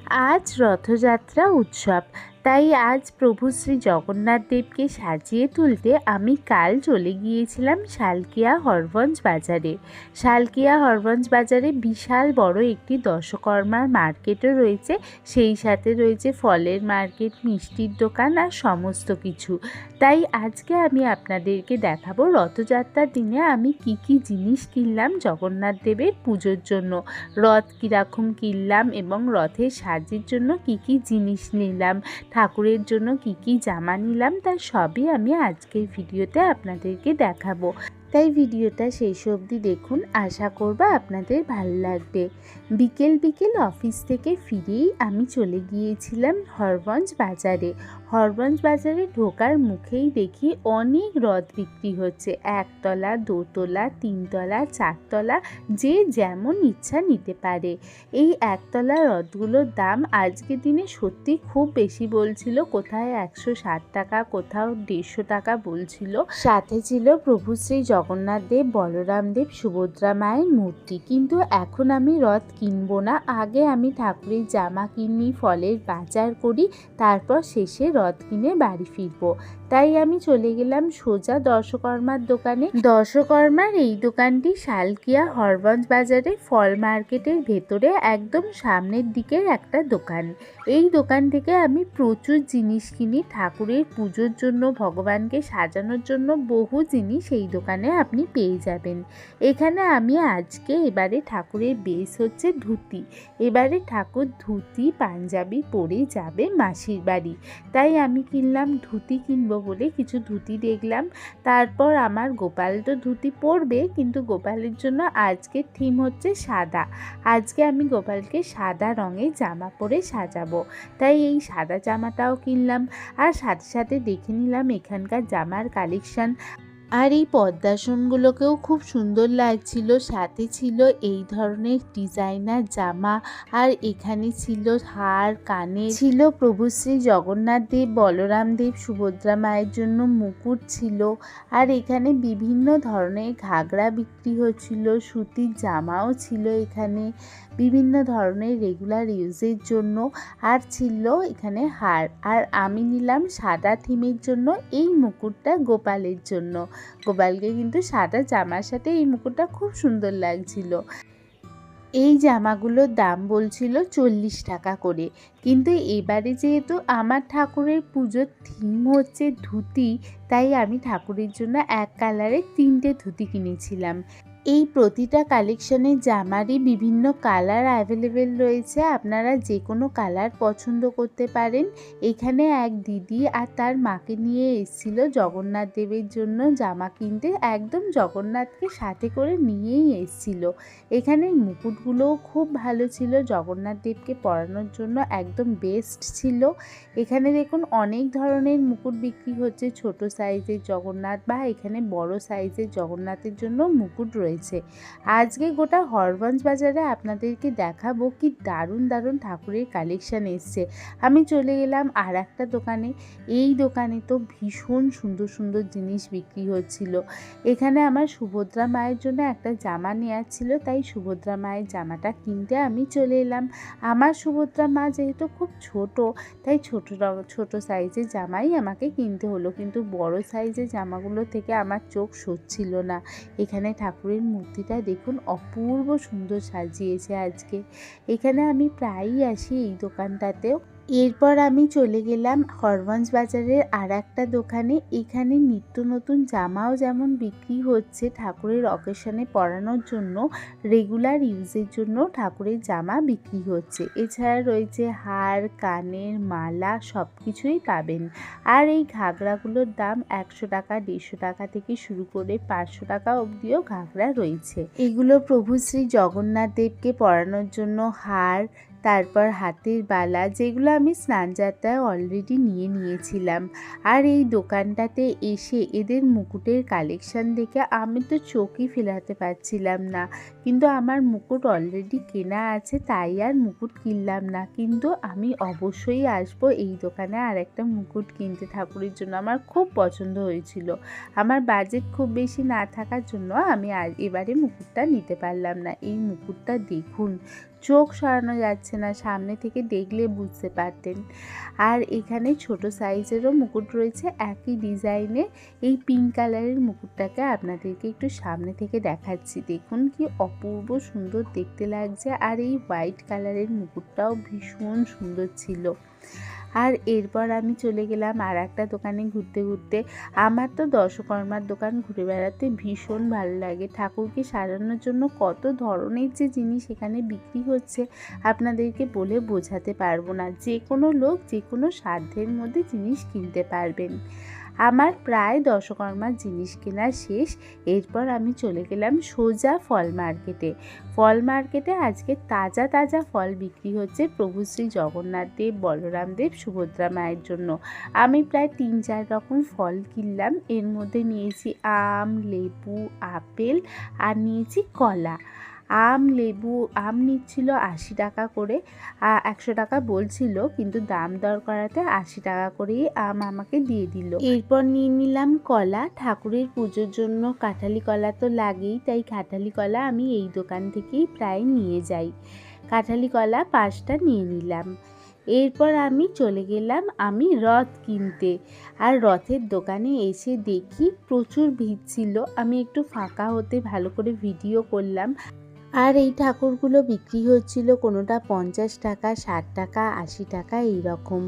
আজ রথযাত্রা উৎসব, তাই আজ প্রভু শ্রী জগন্নাথ দেবকে সাজিয়ে তুলতে আমি কাল চলে গিয়েছিলাম শালকিয়া হরগঞ্জ বাজারে। শালকিয়া হরগঞ্জ বাজারে বিশাল বড় একটি দশকর্মার মার্কেটও রয়েছে, সেই সাথে রয়েছে ফলের মার্কেট, মিষ্টির দোকান আর সমস্ত কিছু। তাই আজকে আমি আপনাদেরকে দেখাবো রথযাত্রার দিনে আমি কি কি জিনিস কিনলাম জগন্নাথ দেবের পুজোর জন্য, রথ কীরকম কিনলাম এবং রথের সাজের জন্য কি কি জিনিস নিলাম, ঠাকুরের জন্য কি কি জামা নিলাম, তার সবই আমি আজকের ভিডিওতে আপনাদেরকে দেখাবো। তাই ভিডিওটা শেষ অবধি দেখুন, আশা করব আপনাদের ভালো লাগবে। বিকেল বিকেল অফিস থেকে ফিরেই আমি চলে গিয়েছিলাম হরগঞ্জ বাজারে। হরগঞ্জ বাজারে ঢোকার মুখেই দেখি অনেক রথ বিক্রি হচ্ছে, একতলা, দোতলা, তিনতলা, চারতলা, যে যেমন ইচ্ছা নিতে পারে। এই একতলা রথগুলোর দাম আজকের দিনে সত্যি খুব বেশি বলছিল, কোথায় 160 টাকা, কোথাও 150 টাকা বলছিল। সাথে ছিল প্রভু শ্রী জগন্নাথ দেব, বলরাম দেব, সুভদ্রা মায়ের মূর্তি। কিন্তু এখন আমি রথ কিনবো না, আগে আমি ঠাকুরের জামা কিনি, ফলের বাজার করি, তারপর শেষে রথ কিনে বাড়ি ফিরবো। তাই আমি চলে গেলাম সোজা দশকর্মার দোকানে। দশকর্মার এই দোকানটি শালকিয়া হরগঞ্জ বাজারে ফল মার্কেটের ভেতরে একদম সামনের দিকের একটা দোকান। এই দোকান থেকে আমি প্রচুর জিনিস কিনি ঠাকুরের পুজোর জন্য, ভগবানকে সাজানোর জন্য বহু জিনিস এই দোকানে আপনি পেয়ে যাবেন। এখানে আমি আজকে এবারে ঠাকুরের বেশ হচ্ছে ধুতি, এবারে ঠাকুর ধুতি পাঞ্জাবি পরে যাবে মাসির বাড়ি, তাই আমি কিনলাম ধুতি, কিনবো বলে কিছু ধুতি দেখলাম। তারপর আমার গোপাল তো ধুতি পরবে, কিন্তু গোপালের জন্য আজকের থিম হচ্ছে সাদা। আজকে আমি গোপালকে সাদা রঙের জামা পরে সাজাবো, তাই এই সাদা জামাটাও কিনলাম। আর সাথে সাথে দেখে নিলাম এখানকার জামার কালেকশান। আর এই পদ্মাসনগুলোকেও খুব সুন্দর লাগছিল, সাথে ছিল এই ধরনের ডিজাইনার জামা। আর এখানে ছিল হার, কানে ছিল প্রভু শ্রী জগন্নাথ দেব, বলরাম দেব, সুভদ্রা মায়ের জন্য মুকুট ছিল। আর এখানে বিভিন্ন ধরনের ঘাগরা বিক্রি হচ্ছিল, সুতির জামাও ছিল এখানে, বিভিন্ন ধরনের রেগুলার ইউজের জন্য। আর ছিল এখানে হার। আর আমি নিলাম সাদা থিমের জন্য এই মুকুটটা গোপালের জন্য। গোপালকে কিন্তু সাদা জামার সাথে এই মুকুটটা খুব সুন্দর লাগছিল। এই জামাগুলোর দাম বলছিল 40 টাকা করে, কিন্তু এবারে যেহেতু আমার ঠাকুরের পুজোর থিম হচ্ছে ধুতি, তাই আমি ঠাকুরের জন্য এক কালারের 3টে ধুতি কিনেছিলাম। এই প্রতিটা কালেকশনের জামারই বিভিন্ন কালার অ্যাভেলেবেল রয়েছে, আপনারা যে কোনো কালার পছন্দ করতে পারেন। এখানে এক দিদি আর তার মাকে নিয়ে এসেছিল জগন্নাথ দেবের জন্য জামা কিনতে, একদম জগন্নাথকে সাথে করে নিয়েই এসেছিল। এখানে মুকুটগুলোও খুব ভালো ছিল, জগন্নাথ দেবকে পরানোর জন্য একদম বেস্ট ছিল। এখানে দেখুন অনেক ধরনের মুকুট বিক্রি হচ্ছে, ছোট সাইজের জগন্নাথ বা এখানে বড় সাইজের জগন্নাথের জন্য মুকুট রয়েছে। আজকে গোটা হরগঞ্জ বাজারে আপনাদেরকে দেখাবো কি দারুণ দারুণ ঠাকুরের কালেকশন এসছে। আমি চলে গেলাম আর একটা দোকানে, এই দোকানে তো ভীষণ সুন্দর সুন্দর জিনিস বিক্রি হচ্ছিল। এখানে আমার সুভদ্রা মায়ের জন্য একটা জামা নেওয়ার ছিল, তাই সুভদ্রা মায়ের জামাটা কিনতে আমি চলে এলাম। আমার সুভদ্রা মা যেহেতু খুব ছোট, তাই ছোট সাইজের জামাই আমাকে কিনতে হলো, কিন্তু বড় সাইজের জামাগুলো থেকে আমার চোখ সচ্ছিল না। এখানে ঠাকুরের মূর্তিটা দেখুন অপূর্ব সুন্দর সাজিয়েছে আজকে। এখানে আমি প্রায়ই আসি এই দোকানটাতেও। এরপর আমি চলে গেলাম হরগঞ্জ বাজারের আর একটা দোকানে। এখানে নিত্য নতুন জামাও যেমন বিক্রি হচ্ছে, ঠাকুরের অকেশনে পরানোর জন্য, রেগুলার ইউজের জন্য ঠাকুরের জামা বিক্রি হচ্ছে। এছাড়া রয়েছে হার, কানের মালা, সব কিছুই পাবেন। আর এই ঘাগরাগুলোর দাম 100 টাকা, 150 টাকা থেকে শুরু করে 500 টাকা অবধিও ঘাগরা রয়েছে। এগুলো প্রভু শ্রী জগন্নাথ দেবকে পরানোর জন্য হার, তারপর হাতের বালা, যেগুলো আমি স্নানযাত্রায় অলরেডি নিয়েছিলাম। আর এই দোকানটাতে এসে এদের মুকুটের কালেকশান দেখে আমি তো চোখই ফেরাতে পারছিলাম না, কিন্তু আমার মুকুট অলরেডি কেনা আছে, তাই আর মুকুট কিনলাম না। কিন্তু আমি অবশ্যই আসবো এই দোকানে আর একটা মুকুট কিনতে ঠাকুরের জন্য, আমার খুব পছন্দ হয়েছিল। আমার বাজেট খুব বেশি না থাকার জন্য আমি এবারে মুকুটটা নিতে পারলাম না। এই মুকুটটা দেখুন, চোখ সরানো যাচ্ছে না, সামনে থেকে দেখলে বুঝতে পারতেন। আর এখানে ছোট সাইজেরও মুকুট রয়েছে একই ডিজাইনের। এই পিঙ্ক কালারের মুকুটটাকে আপনাদেরকে একটু সামনে থেকে দেখাচ্ছি, দেখুন কি অপূর্ব সুন্দর দেখতে লাগছে। আর এই হোয়াইট কালারের মুকুটটাও ভীষণ সুন্দর ছিল। আর এরপর আমি চলে গেলাম আর একটা দোকানে ঘুরতে ঘুরতে। আমার তো দশকর্মার দোকান ঘুরে বেড়াতে ভীষণ ভালো লাগে। ঠাকুরকে সাজানোর জন্য কত ধরনের যে জিনিস এখানে বিক্রি হচ্ছে আপনাদেরকে বলে বোঝাতে পারবো না। যে কোনো লোক যে কোনো সাধ্যের মধ্যে জিনিস কিনতে পারবেন। আমার প্রায় দশকর্মার জিনিস কেনা শেষ। এরপর আমি চলে গেলাম সোজা ফল মার্কেটে। ফল মার্কেটে আজকে তাজা তাজা ফল বিক্রি হচ্ছে প্রভু শ্রী জগন্নাথ দেব, বলরাম দেব, সুভদ্রা মায়ের জন্য। আমি প্রায় 3-4 রকম ফল কিনলাম। এর মধ্যে নিয়েছি আম, লেবু, আপেল আর নিয়েছি কলা। আম নিচ্ছিল 80 টাকা করে, 100 টাকা বলছিল, কিন্তু দাম দর করাতে 80 টাকা করেই আম আমাকে দিয়ে দিল। এরপর নিয়ে নিলাম কলা। ঠাকুরের পুজোর জন্য কাঁঠালি কলা তো লাগেই, তাই কাঁঠালি কলা আমি এই দোকান থেকেই প্রায় নিয়ে যাই। কাঁঠালি কলা 5টা নিয়ে নিলাম। এরপর আমি চলে গেলাম রথ কিনতে। আর রথের দোকানে এসে দেখি প্রচুর ভিড় ছিল। আমি একটু ফাঁকা হতে ভালো করে ভিডিও করলাম। আর এই ঠাকুরগুলো বিক্রি হচ্ছিল কোনোটা 50 টাকা, 60 টাকা, 80 টাকা এইরকম।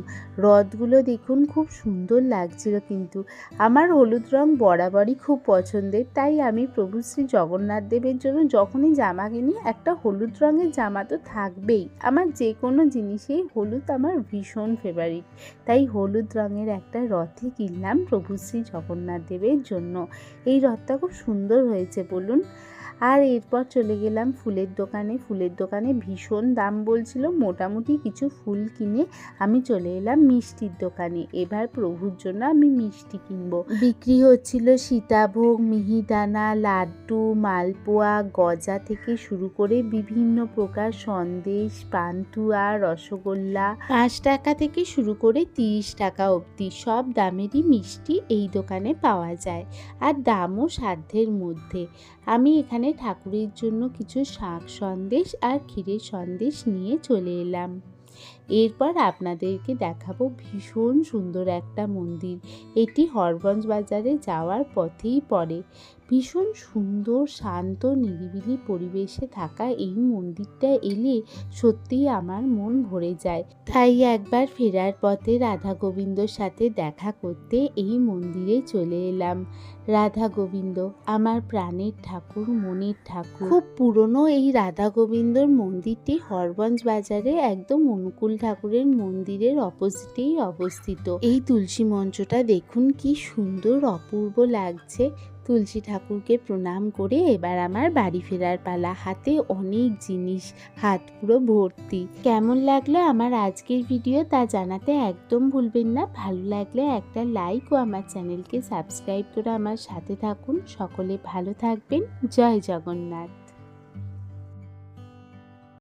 রথগুলো দেখুন খুব সুন্দর লাগছিল, কিন্তু আমার হলুদ রং বরাবরই খুব পছন্দের। তাই আমি প্রভু শ্রী জগন্নাথ দেবের জন্য যখনই জামা কিনি একটা হলুদ রঙের জামা তো থাকবেই। আমার যে কোনো জিনিসেই হলুদ আমার ভীষণ ফেভারিট। তাই হলুদ রঙের একটা রথই কিনলাম প্রভু শ্রী জগন্নাথ দেবের জন্য। এই রথটা খুব সুন্দর হয়েছে বলুন। আর এরপর চলে গেলাম ফুলের দোকানে। ফুলের দোকানে ভীষণ দাম বলছিল। মোটামুটি কিছু ফুল কিনে আমি চলে এলাম মিষ্টির দোকানে। এবার প্রভুর জন্য আমি মিষ্টি কিনবো। বিক্রি হচ্ছিল সীতাভোগ, মিহিদানা, লাড্ডু, মালপোয়া, গজা থেকে শুরু করে বিভিন্ন প্রকার সন্দেশ, পান্তুয়া, রসগোল্লা। 5 টাকা থেকে শুরু করে 30 টাকা অবধি সব দামেরই মিষ্টি এই দোকানে পাওয়া যায়। আর দামও সাধ্যের মধ্যে। আমি এখানে ঠাকুরের জন্য কিছু শাক সন্দেশ আর ক্ষীরের সন্দেশ নিয়ে চলে এলাম। এরপর আপনাদেরকে দেখাবো ভীষণ সুন্দর একটা মন্দির। এটি হরগঞ্জ বাজারে যাওয়ার পথেই পড়ে। ভীষণ সুন্দর শান্ত নিরিবিলি পরিবেশে থাকা এই মন্দিরটা এলে সত্যিই আমার মন ভরে যায়। তাই একবার ফেরার পথে রাধা গোবিন্দর সাথে দেখা করতে এই মন্দিরে চলে এলাম। রাধা গোবিন্দ আমার প্রাণের ঠাকুর, মনের ঠাকুর। খুব পুরনো এই রাধা গোবিন্দর মন্দিরটি হরগঞ্জ বাজারে একদম অনুকূল ঠাকুরের মন্দিরের অপোজিটেই অবস্থিত। এই তুলসী মঞ্চটা দেখুন কি সুন্দর, অপূর্ব লাগছে। তুলসী ঠাকুরকে প্রণাম করে এবার আমার বাড়ি ফেরার পালা। হাতে অনেক জিনিস, হাত পুরো ভর্তি। কেমন লাগলো আমার আজকের ভিডিও তা জানাতে একদম ভুলবেন না। ভালো লাগলে একটা লাইক ও আমার চ্যানেলকে সাবস্ক্রাইব করে আমার সাথে থাকুন। সকলে ভালো থাকবেন। জয় জগন্নাথ।